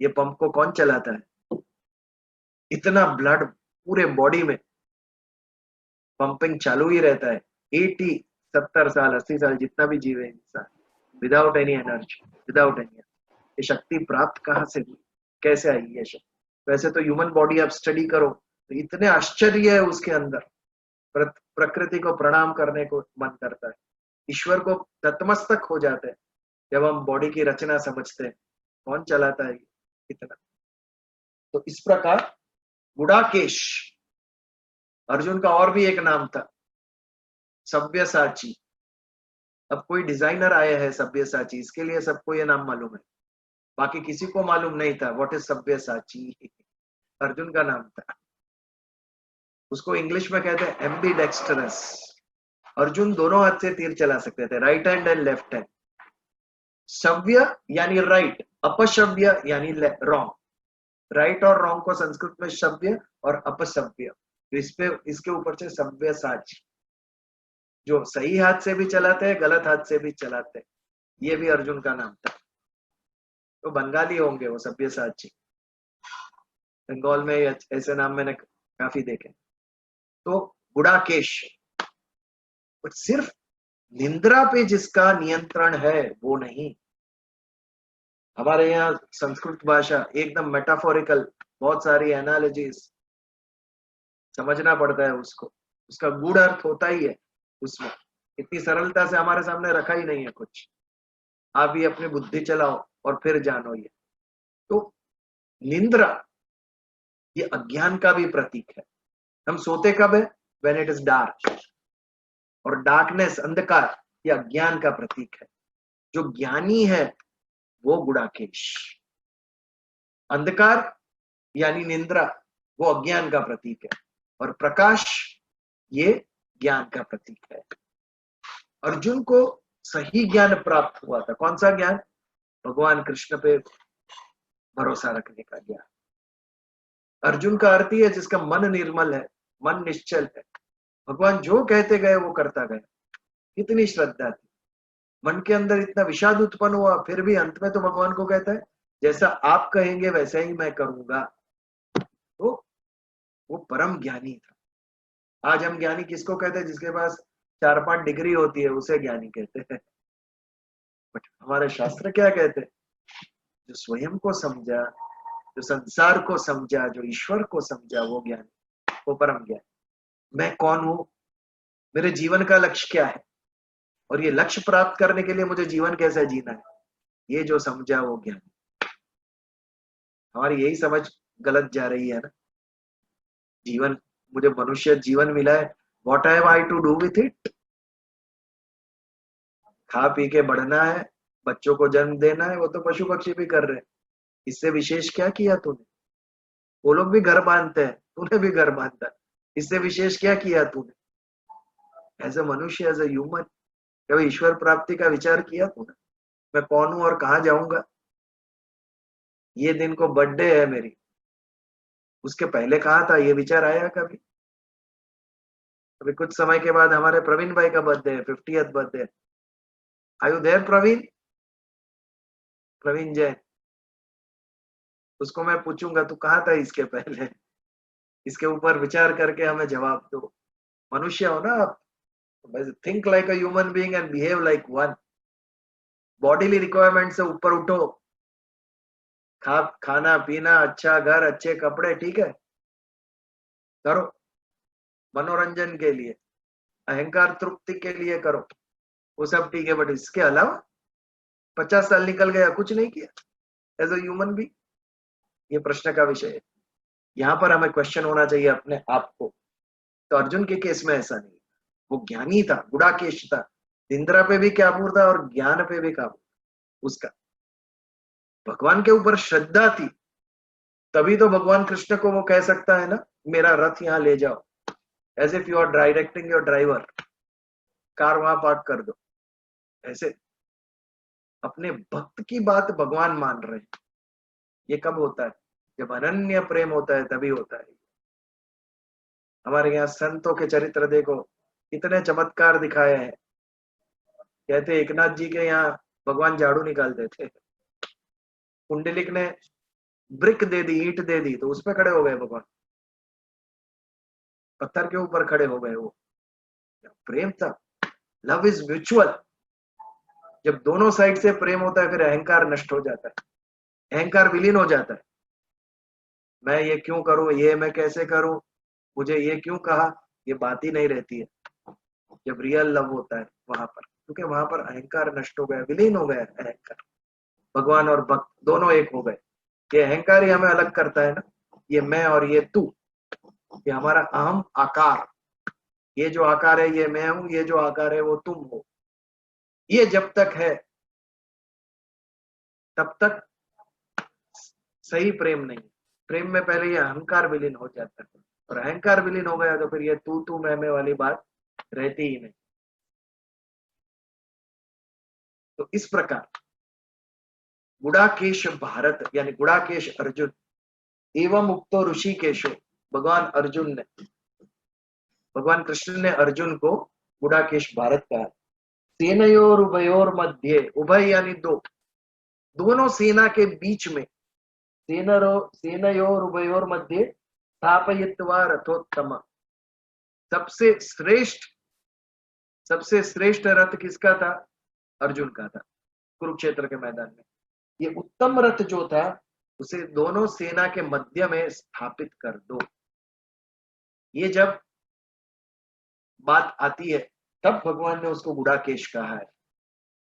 ये पंप को कौन चलाता है? इतना ब्लड पूरे बॉडी में पंपिंग चालू ही रहता है। 80 70 साल 80 साल जितना भी जीवे इंसान, without any energy, without any. ये शक्ति प्राप्त कहां से हुई, कैसे आई ये शक्ति? वैसे तो ह्यूमन बॉडी आप स्टडी करो तो इतने आश्चर्य है उसके अंदर। प्रकृति को प्रणाम करने को मन करता है। ईश्वर को तत्मस्तक हो जाते हैं जब हम बॉडी की रचना समझते हैं। कौन चलाता है इतना? तो इस प्रकार गुड़ाकेश, अर्जुन का और भी एक नाम था सव्यसाची। अब कोई डिजाइनर आया है सव्यसाची, इसके लिए सबको ये नाम मालूम है, बाकी किसी को मालूम नहीं था व्हाट इज सव्यसाची। अर्जुन का नाम था। उसको इंग्लिश में कहते हैं एम्बी डेक्स्टरस। अर्जुन दोनों हाथ से तीर चला सकते थे, right hand and left hand. सव्य यानी राइट, अपशव्य यानी रॉन्ग। राइट और रॉन्ग को संस्कृत में सव्य और अपसव्य, इसके ऊपर से सव्यसाची, जो सही हाथ से भी चलाते हैं, गलत हाथ से भी चलाते हैं। ये भी अर्जुन का नाम था। तो बंगाली होंगे वो सव्यसाची। बंगाल में ऐसे नाम मैंने काफी देखे। तो गुड़ाकेश, सिर्फ निंद्रा पे जिसका नियंत्रण है वो नहीं। हमारे यहाँ संस्कृत भाषा एकदम मेटाफोरिकल, बहुत सारी एनालॉजीज, समझना पड़ता है उसको। उसका गूढ़ अर्थ होता ही है उसमें। इतनी सरलता से हमारे सामने रखा ही नहीं है कुछ। आप भी अपनी बुद्धि चलाओ और फिर जानो ये। तो निंद्रा ये अज्ञान का भी प्रतीक है। हम सोते कब है? When it is dark. और डार्कनेस, अंधकार, ये अज्ञान का प्रतीक है। जो ज्ञानी है वो गुड़ाकेश। अंधकार यानी निंद्रा वो अज्ञान का प्रतीक है, और प्रकाश ये ज्ञान का प्रतीक है। अर्जुन को सही ज्ञान प्राप्त हुआ था। कौन सा ज्ञान? भगवान कृष्ण पे भरोसा रखने का ज्ञान। अर्जुन का अर्थ ही है जिसका मन निर्मल है, मन निश्चल है, भगवान जो कहते गए वो करता गया। कितनी श्रद्धा थी, मन के अंदर इतना विषाद उत्पन्न हुआ, फिर भी अंत में तो भगवान को कहता है जैसा आप कहेंगे वैसा ही मैं करूंगा। तो वो परम ज्ञानी था। आज हम ज्ञानी किसको कहते हैं? जिसके पास 4-5 डिग्री होती है उसे ज्ञानी कहते हैं। बट हमारे शास्त्र क्या कहते हैं? जो स्वयं को समझा, जो संसार को समझा, जो ईश्वर को समझा, वो ज्ञानी, वो परम ज्ञानी। मैं कौन हूं, मेरे जीवन का लक्ष्य क्या है, और ये लक्ष्य प्राप्त करने के लिए मुझे जीवन कैसा जीना है, ये जो समझा वो ज्ञानी। हमारी यही समझ गलत जा रही है ना। जीवन, मुझे मनुष्य जीवन मिला है, what have I to do with it? खा पी के बढ़ना है, बच्चों को जन्म देना है, वो तो पशु पक्षी भी कर रहे हैं। इससे विशेष क्या किया तूने? वो लोग भी घर बांधते हैं, तूने भी घर बांधा, इससे विशेष क्या किया तूने? एज ए मनुष्य, एज ए ह्यूमन, कभी ईश्वर प्राप्ति का विचार किया तूने? मैं कौन हूं और कहाँ जाऊंगा? ये दिन को बर्थडे है मेरी, उसके पहले कहा था, ये विचार आया कभी? अभी कुछ समय के बाद हमारे प्रवीण भाई का बर्थडे है, 50th birthday. Are you there Praveen? Praveen Jain. उसको मैं पूछूंगा तू कहाँ था इसके पहले? इसके ऊपर विचार करके हमें जवाब दो। मनुष्य हो ना आप, think like a human being and behave like one. Bodily requirement से ऊपर उठो। खाना पीना, अच्छा घर, अच्छे कपड़े, ठीक है, करो, मनोरंजन के लिए, अहंकार तृप्ति के लिए करो, वो सब ठीक है। बट इसके अलावा 50 साल निकल गया, कुछ नहीं किया एज अ ह्यूमन भी? ये प्रश्न का विषय है। यहाँ पर हमें क्वेश्चन होना चाहिए अपने आप को। तो अर्जुन के केस में ऐसा नहीं, वो ज्ञानी था, गुडाकेश था, निंद्रा पे भी काबू था और ज्ञान पे भी काबू उसका। भगवान के ऊपर श्रद्धा थी, तभी तो भगवान कृष्ण को वो कह सकता है ना, मेरा रथ यहाँ ले जाओ, as if you are directing your driver, car वहां पार्क कर दो। ऐसे अपने भक्त की बात भगवान मान रहे हैं। ये कब होता है? जब अनन्य प्रेम होता है, तभी होता है। हमारे यहाँ संतों के चरित्र देखो, इतने चमत्कार दिखाए हैं। कहते एकनाथ जी के यहाँ भगवान झाड़ू निकालते थे, कुंडलिक ने ब्रिक दे दी, ईंट दे दी, तो उस पर खड़े हो गए भगवान, पत्थर के ऊपर खड़े हो गए। वो प्रेम था। Love is mutual. जब दोनों साइड से प्रेम होता है, फिर अहंकार नष्ट हो जाता है, अहंकार विलीन हो जाता है। मैं ये क्यों करूं, ये मैं कैसे करूं, मुझे ये क्यों कहा, ये बात ही नहीं रहती है। जब रियल लव होता है वहां पर, क्योंकि वहां पर अहंकार नष्ट हो गया, विलीन हो गया अहंकार। भगवान और भक्त दोनों एक हो गए। ये अहंकार ही हमें अलग करता है ना, ये मैं और ये तू, ये हमारा अहम आकार। ये जो आकार है ये मैं हूं, ये जो आकार है वो तुम हो। ये जब तक है तब तक सही प्रेम नहीं। प्रेम में पहले ये अहंकार विलीन हो जाता है, और अहंकार विलीन हो गया तो फिर ये तू मैं वाली बात रहती ही नहीं। तो इस प्रकार गुडाकेश भारत यानी गुडाकेश अर्जुन एवं उक्तो ऋषिकेशो, भगवान अर्जुन ने, भगवान कृष्ण ने अर्जुन को गुडाकेश भारत कहा। सेनयोर उभयोर मध्य, उभय यानी दो, दोनों सेना के बीच में, सेनयोर उभयोर मध्य स्थापयित्वा रथोत्तम। सबसे श्रेष्ठ रथ किसका था? अर्जुन का था, कुरुक्षेत्र के मैदान में। ये उत्तम रथ जो था उसे दोनों सेना के मध्य में स्थापित कर दो। ये जब बात आती है तब भगवान ने उसको गुडाकेश कहा है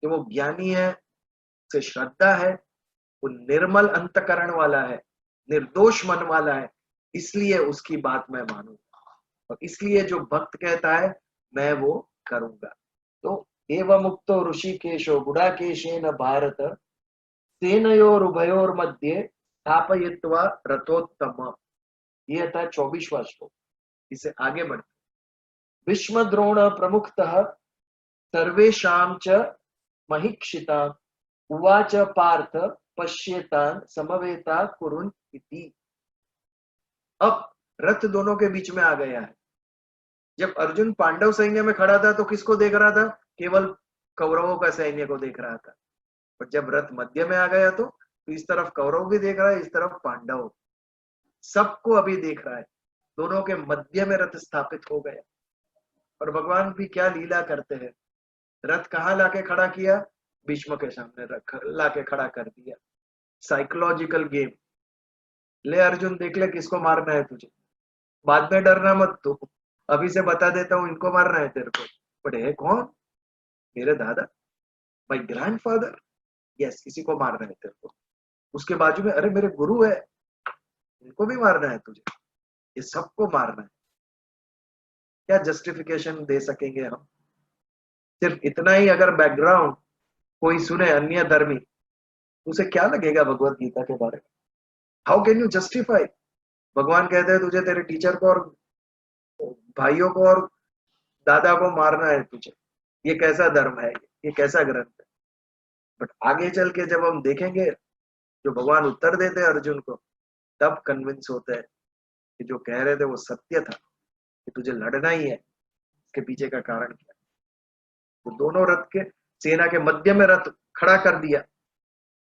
कि वो ज्ञानी है, उसे श्रद्धा है, वो निर्मल अंतकरण वाला है, निर्दोष मन वाला है, इसलिए उसकी बात मैं मानूंगा, और इसलिए जो भक्त कहता है मैं वो करूंगा। तो एवं मुक्तो ऋषिकेशो गुडाकेशेन भारत सेनयोर उभयोर मध्य स्थापयित्वा रथोत्तम, ये था 24वां श्लोक। इसे आगे बढ़ते, भीष्म द्रोण प्रमुखतः सर्वेषां च महीक्षिता, उवाच पार्थ पश्येतान् समवेता कुरुन् इति। अब रथ दोनों के बीच में आ गया है। जब अर्जुन पांडव सैन्य में खड़ा था तो किसको देख रहा था? केवल कौरवों का सैन्य को देख रहा था। और जब रथ मध्य में आ गया तो इस तरफ कौरव भी देख रहा है, इस तरफ पांडव, सबको अभी देख रहा है। दोनों के मध्य में रथ स्थापित हो गया। और भगवान भी क्या लीला करते हैं, रथ कहाँ लाके खड़ा किया? भीष्म के सामने रख लाके खड़ा कर दिया। Psychological game. ले अर्जुन, देख ले किसको मारना है तुझे, बाद में डरना मत तू, अभी से बता देता हूं इनको मारना है तेरे को। बट है कौन? मेरे दादा, माय ग्रैंडफादर। यस, किसी को मारना है तेरे को। उसके बाजू में अरे मेरे गुरु है, इनको भी मारना है तुझे। ये सबको मारना है। क्या जस्टिफिकेशन दे सकेंगे हम? सिर्फ इतना ही अगर बैकग्राउंड कोई सुने अन्य धर्मी, उसे क्या लगेगा भगवत गीता के बारे में? How can you justify? भगवान कहते हैं तुझे तेरे टीचर को और भाइयों को और दादा को मारना है तुझे। ये कैसा धर्म है? ये कैसा ग्रंथ है? बट आगे चल के जब हम देखेंगे जो भगवान उत्तर देते हैं अर्जुन को, तब कन्विंस होते हैं कि जो कह रहे थे वो सत्य था, कि तुझे लड़ना ही है। इसके पीछे का कारण क्या? तो दोनों रथ के, सेना के मध्य में रथ खड़ा कर दिया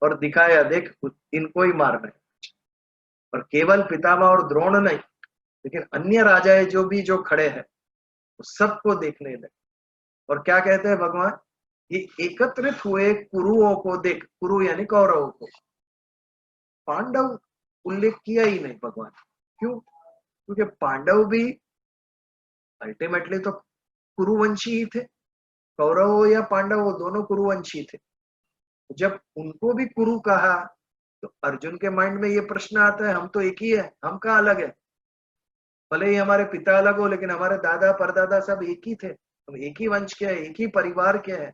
और दिखाया, देख इनको ही मारना है। और केवल पितामह और द्रोण नहीं, लेकिन अन्य राजाएं जो खड़े हैं वो सबको देखने लगे। और क्या कहते हैं भगवान? ये एकत्रित हुए कुरुओं को देख, कुरु यानी कौरवों को, पांडव उल्लेख किया ही नहीं भगवान। क्यों? क्योंकि पांडव भी अल्टीमेटली तो कुरुवंशी ही थे। कौरव हो या पांडव हो, दोनों कुरुवंशी थे। जब उनको भी कुरु कहा तो अर्जुन के माइंड में ये प्रश्न आता है, हम तो एक ही है, हम कहाँ अलग है? भले ही हमारे पिता अलग हो, लेकिन हमारे दादा परदादा सब एक ही थे। हम एक ही वंश के हैं, एक ही परिवार के हैं।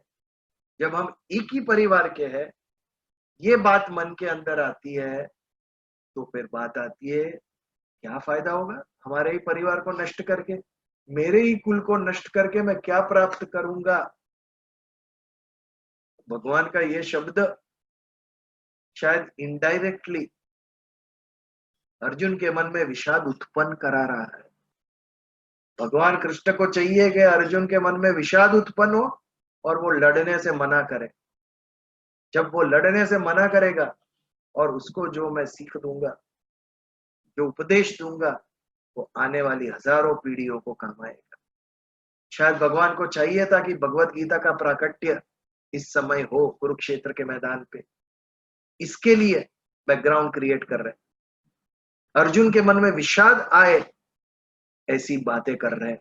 जब हम एक ही परिवार के हैं, ये बात मन के अंदर आती है, तो फिर बात आती है क्या फायदा होगा हमारे ही परिवार को नष्ट करके, मेरे ही कुल को नष्ट करके मैं क्या प्राप्त करूंगा? भगवान का ये शब्द शायद इनडायरेक्टली अर्जुन के मन में विषाद उत्पन्न करा रहा है। भगवान कृष्ण को चाहिए कि अर्जुन के मन में विषाद उत्पन्न हो और वो लड़ने से मना करे। जब वो लड़ने से मना करेगा और उसको जो मैं सीख दूंगा, जो उपदेश दूंगा, वो आने वाली हजारों पीढ़ियों को काम आएगा। शायद भगवान को चाहिए था कि भगवत गीता का प्राकट्य इस समय हो कुरुक्षेत्र के मैदान पे। इसके लिए बैकग्राउंड क्रिएट कर रहे हैं। अर्जुन के मन में विषाद आए ऐसी बातें कर रहे हैं।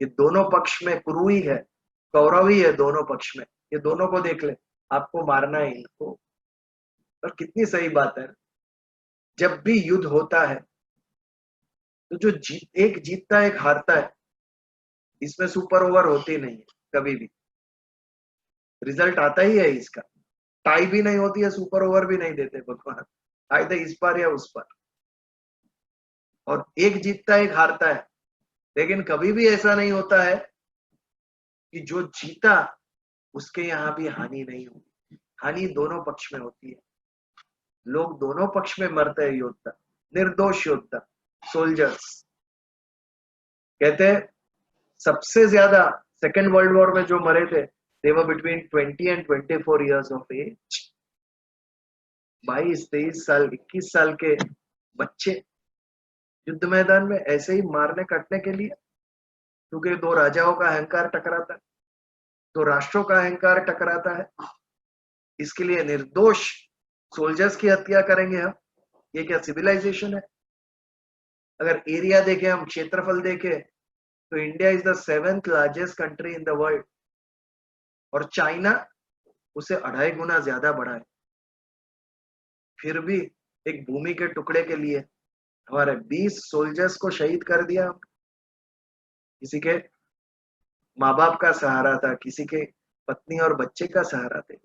ये दोनों पक्ष में कुरु ही है, कौरव ही है दोनों पक्ष में। ये दोनों को देख ले, आपको मारना है इनको। और कितनी सही बात है। जब भी युद्ध होता है तो जो एक जीतता है एक हारता है, इसमें सुपर ओवर होती नहीं है कभी भी। रिजल्ट आता ही है इसका। टाई भी नहीं होती है, सुपर ओवर भी नहीं देते भगवान, आए इस पार या उस पार। और एक जीतता है एक हारता है, लेकिन कभी भी ऐसा नहीं होता है कि जो जीता उसके यहाँ भी हानि नहीं होती। हानि दोनों पक्ष में होती है। लोग दोनों पक्ष में मरते हैं। योद्धा, निर्दोष योद्धा, सोल्जर्स। कहते हैं सबसे ज्यादा सेकेंड वर्ल्ड वॉर में जो मरे थे, they were between 20 and 24 years of age। 22, 23 साल, 21 साल के बच्चे युद्ध मैदान में ऐसे ही मारने काटने के लिए, क्योंकि दो राजाओं का अहंकार टकराता है, दो राष्ट्रों का अहंकार टकराता है। इसके लिए निर्दोष सोल्जर्स की हत्या करेंगे हम? ये क्या सिविलाइजेशन है? अगर एरिया देखें, हम क्षेत्रफल देखें, तो India is the 7th largest country in the world और चाइना उसे 2.5 गुना ज्यादा बड़ा है। फिर भी एक भूमि के टुकड़े के लिए हमारे 20 सोल्जर्स को शहीद कर दिया। किसी के माँ बाप का सहारा था, किसी के पत्नी और बच्चे का सहारा थे।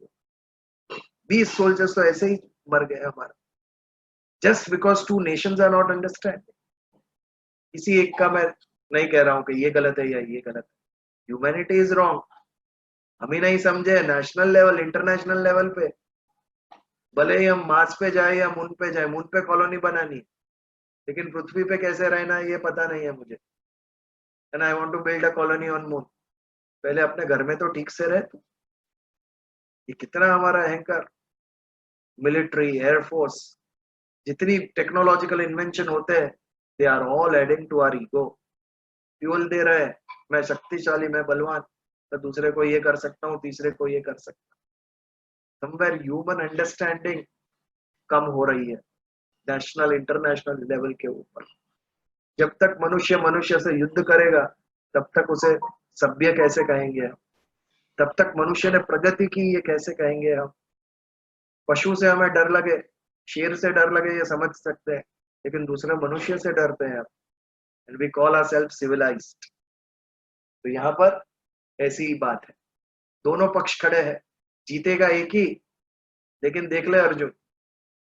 20 सोल्जर्स तो ऐसे ही मर गए हमारे। Just because two nations are not understand. किसी एक का मैं नहीं कह रहा हूं कि ये गलत है या ये गलत है, ह्यूमैनिटी इज रॉन्ग, हम ही नहीं समझे। नेशनल लेवल, इंटरनेशनल लेवल पे, भले ही हम मार्स पे जाए या मून पे जाए, मून पे कॉलोनी बनानी, लेकिन पृथ्वी पे कैसे रहना है ये पता नहीं है मुझे, and I want to build a colony on moon. पहले अपने घर में तो ठीक से रहे तू। ये कितना हमारा अहंकार। मिलिट्री, एयरफोर्स, जितनी टेक्नोलॉजिकल इन्वेंशन होते हैं, they are all adding to our ego. Fuel दे रहे हैं, मैं शक्तिशाली, मैं बलवान, तो दूसरे को ये कर सकता हूँ, तीसरे को ये कर सकता हूँ। समवेयर ह्यूमन अंडरस्टैंडिंग कम हो रही है नेशनल इंटरनेशनल लेवल के ऊपर। जब तक मनुष्य मनुष्य से युद्ध करेगा, तब तक उसे सभ्य कैसे कहेंगे हम? तब तक मनुष्य ने प्रगति की ये कैसे कहेंगे हम? पशु से हमें डर लगे, शेर से डर लगे, ये समझ सकते हैं, लेकिन दूसरे मनुष्य से डरते हैं हम, and we call ourselves civilised. तो यहाँ पर ऐसी ही बात है, दोनों पक्ष खड़े हैं, जीतेगा एक ही। लेकिन देख ले अर्जुन,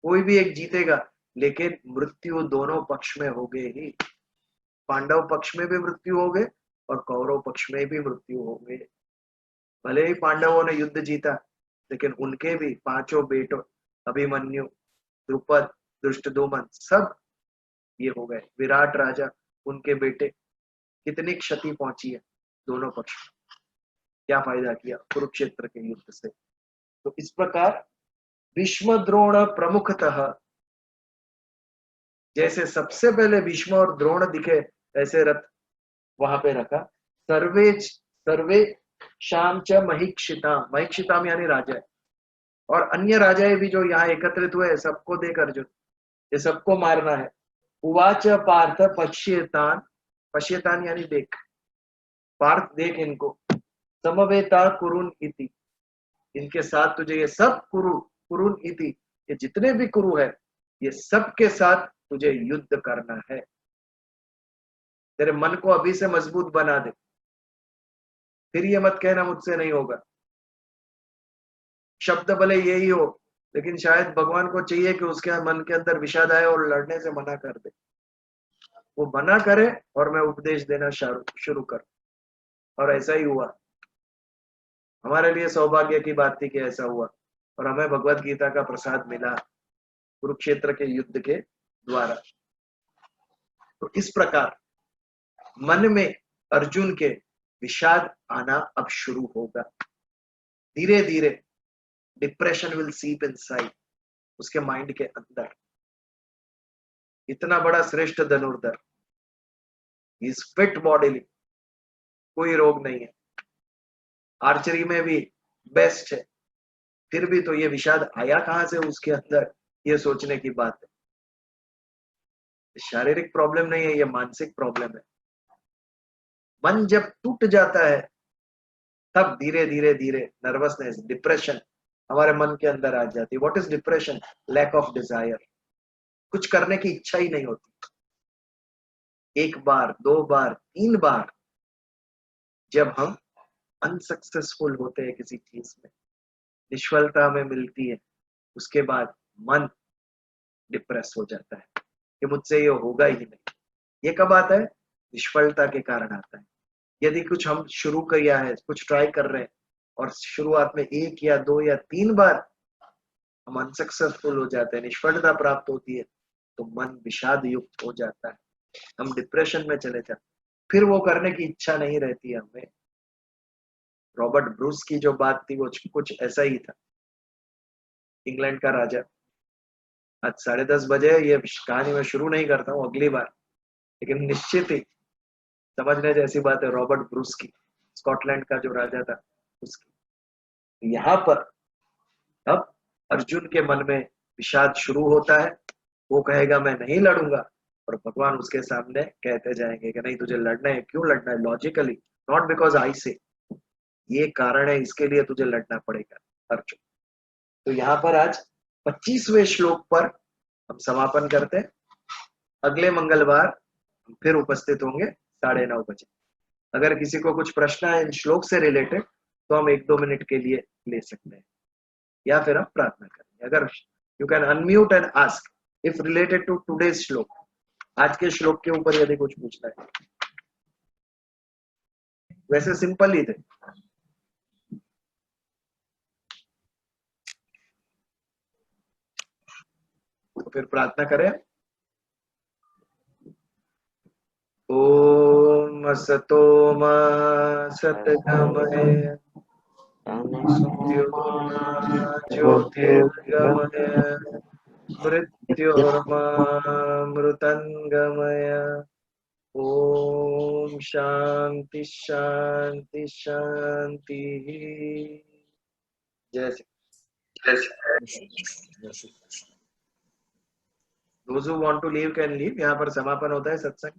कोई भी एक जीतेगा, लेकिन मृत्यु दोनों पक्ष में हो गए ही। पांडव पक्ष में भी मृत्यु हो गए और कौरव पक्ष में भी मृत्यु हो गए। भले ही पांडवों ने युद्ध जीता, लेकिन उनके भी पांचों बेटों, अभिमन्यु, द्रुपद, धृष्टद्युम्न, सब ये हो गए। विराट राजा, उनके बेटे, कितनी क्षति पहुंची है दोनों पक्ष में। क्या फायदा किया कुरुक्षेत्र के युद्ध से? तो इस प्रकार भीष्म द्रोण प्रमुखतः, जैसे सबसे पहले भीष्म और द्रोण दिखे, ऐसे रथ वहां पे रखा। सर्वे शाम च महिक्षिता, महिक्षिताम यानी राजा, और अन्य राजाएं भी जो यहाँ एकत्रित हुए, सबको देख अर्जुन, ये सबको मारना है। उवाच पार्थ पश्येतान, पश्येतान यानी देख, पार्थ देख इनको, समवेता कुरुन इति, इनके साथ तुझे ये सब कुरुन इति, ये जितने भी कुरु है, ये सब के साथ तुझे युद्ध करना है। तेरे मन को अभी से मजबूत बना दे, फिर ये मत कहना मुझसे नहीं होगा। शब्द भले यही हो, लेकिन शायद भगवान को चाहिए कि उसके मन के अंदर विषाद आए और लड़ने से मना कर दे। वो मना करे और मैं उपदेश देना शुरू कर, और ऐसा ही हुआ। हमारे लिए सौभाग्य की बात थी कि ऐसा हुआ, और हमें भगवत गीता का प्रसाद मिला कुरुक्षेत्र के युद्ध के द्वारा। तो इस प्रकार मन में अर्जुन के विषाद आना अब शुरू होगा। धीरे धीरे डिप्रेशन विल सीप इनसाइड उसके माइंड के अंदर। इतना बड़ा श्रेष्ठ धनुर्धर, इज फिट बॉडीली, कोई रोग नहीं है, आर्चरी में भी बेस्ट है, फिर भी तो ये विषाद आया कहां से उसके अंदर, ये सोचने की बात है। शारीरिक प्रॉब्लम नहीं है, ये मानसिक प्रॉब्लम है। मन जब टूट जाता है, तब धीरे धीरे धीरे नर्वसनेस, डिप्रेशन हमारे मन के अंदर आ जाती है। What is depression? Lack of desire, कुछ करने की इच्छा ही नहीं होती। एक बार, दो बार, तीन बार जब हम अनसक्सेसफुल होते हैं किसी चीज में, निष्फलता हमें मिलती है, उसके बाद मन डिप्रेस हो जाता है कि मुझसे ये होगा ही नहीं। ये कब आता है? निष्फलता के कारण आता है। यदि कुछ हम शुरू किया है, कुछ ट्राई कर रहे हैं, और शुरुआत में एक या दो या तीन बार हम अनसक्सेसफुल हो जाते हैं, निष्फलता प्राप्त होती है, तो मन विषाद युक्त हो जाता है, हम डिप्रेशन में चले जाते हैं, फिर वो करने की इच्छा नहीं रहती है हमें। रॉबर्ट ब्रूस की जो बात थी वो कुछ ऐसा ही था। इंग्लैंड का राजा, आज 10:30 बजे, ये कहानी मैं शुरू नहीं करता हूँ, अगली बार, लेकिन निश्चित ही समझने जैसी बात है। रॉबर्ट ब्रूस की, स्कॉटलैंड का जो राजा था, उसकी। यहाँ पर अब अर्जुन के मन में विषाद शुरू होता है, वो कहेगा मैं नहीं लड़ूंगा, और भगवान उसके सामने कहते जाएंगे कि नहीं, तुझे लड़ना है। क्यों लड़ना है? लॉजिकली, नॉट बिकॉज आई से, ये कारण है, इसके लिए तुझे लड़ना पड़ेगा अर्जुन। तो यहाँ पर आज 25वें श्लोक पर हम समापन करते हैं। अगले मंगलवार हम फिर उपस्थित होंगे 9:30 बजे। अगर किसी को कुछ प्रश्न है इन श्लोक से रिलेटेड, तो हम 1-2 मिनट के लिए ले सकते हैं, या फिर हम प्रार्थना करेंगे। अगर you can unmute and ask if related to today's shloka, आज के श्लोक के ऊपर यदि कुछ पूछना है, वैसे सिंपल ही थे। तो फिर प्रार्थना करें। ओम असतो मा सतगमय ज्योतिर्गमय मृत्योर्मामृतंगमय। ओम शांति शांति शांति। जय Shri Those who want to leave can leave. यहाँ पर समापन होता है सत्संग।